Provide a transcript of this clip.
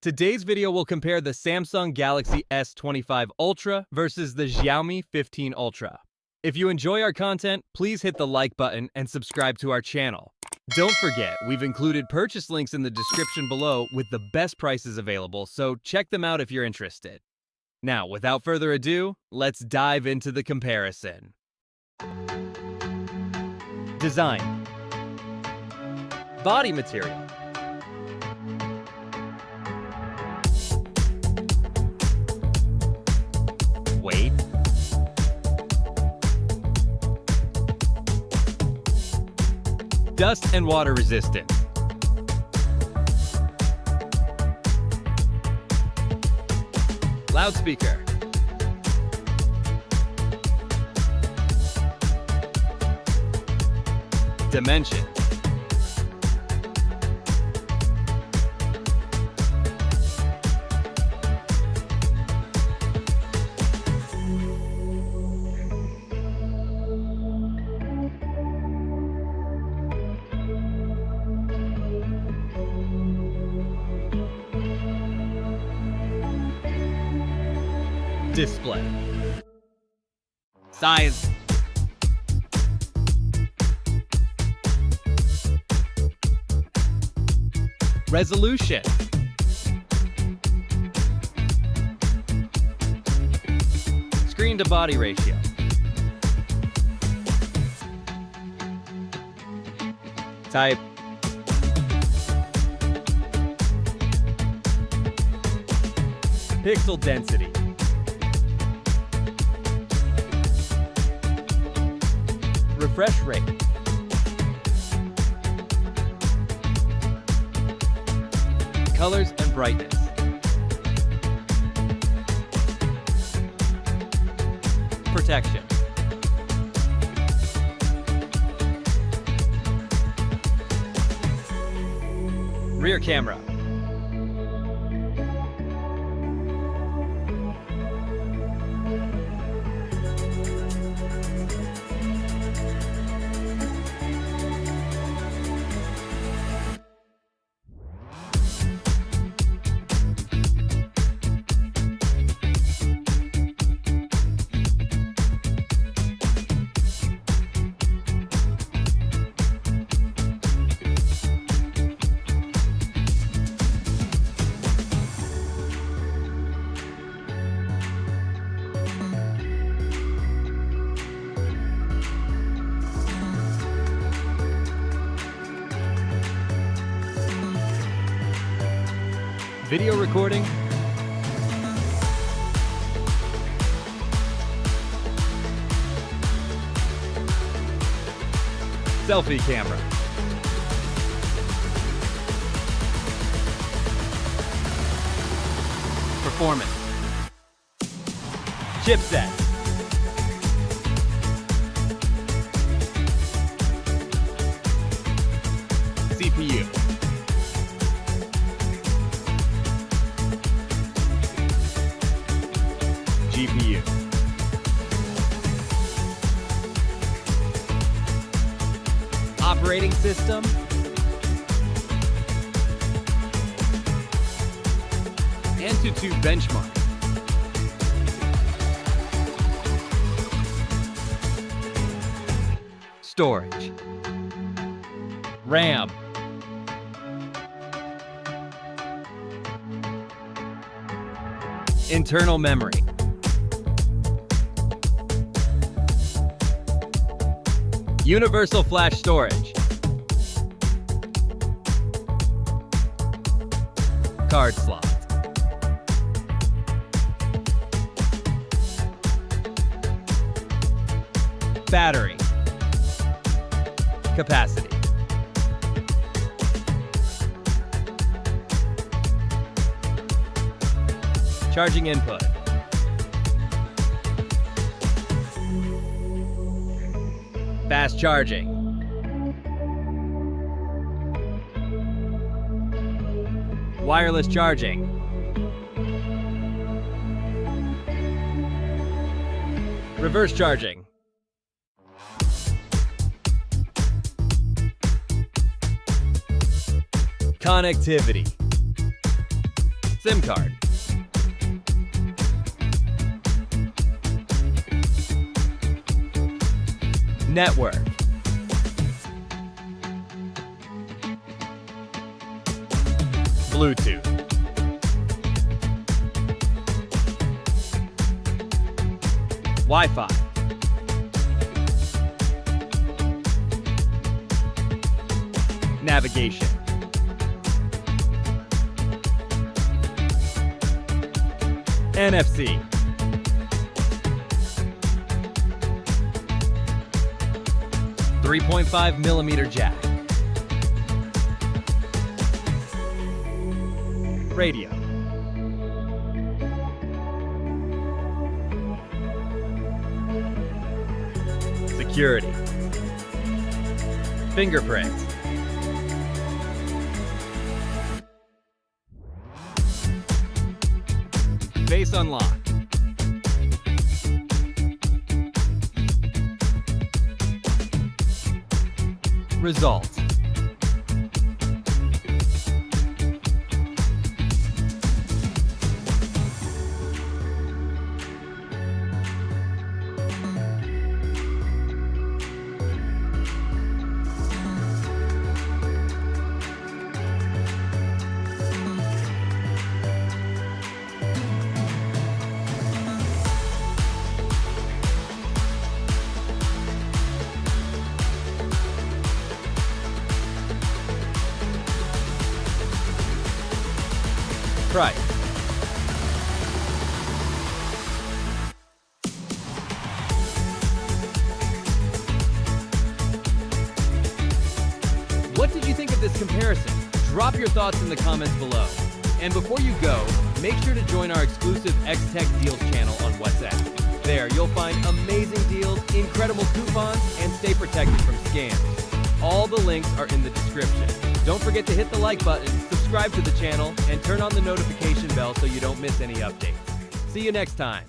Today's video will compare the Samsung Galaxy S25 Ultra versus the Xiaomi 15 Ultra. If you enjoy our content, please hit the like button and subscribe to our channel. Don't forget, we've included purchase links in the description below with the best prices available, so check them out if you're interested. Now, without further ado, let's dive into the comparison. Design. Body material. Weight. Dust and water resistant. Loudspeaker. Dimension. Display. Size. Resolution. Screen to body ratio. Type. Pixel density. Refresh rate. Colors and brightness. Protection. Rear camera. Video recording. Selfie camera. Performance. Chipset. CPU. GPU. Operating system. Antutu benchmark. Storage. RAM. Internal memory. Universal flash storage. Card slot. Battery. Capacity. Charging input. Fast charging. Wireless charging. Reverse charging. Connectivity. SIM card. Network. Bluetooth. Wi-Fi. Navigation. NFC. .5mm jack. Radio. Security. Fingerprint. Face unlock. Result. Price. What did you think of this comparison? Drop your thoughts in the comments below. And before you go, make sure to join our exclusive X-Tech Deals channel on WhatsApp. There, you'll find amazing deals, incredible coupons, and stay protected from scams. All the links are in the description. Don't forget to hit the like button, subscribe to the channel, and turn on the notification bell so you don't miss any updates. See you next time.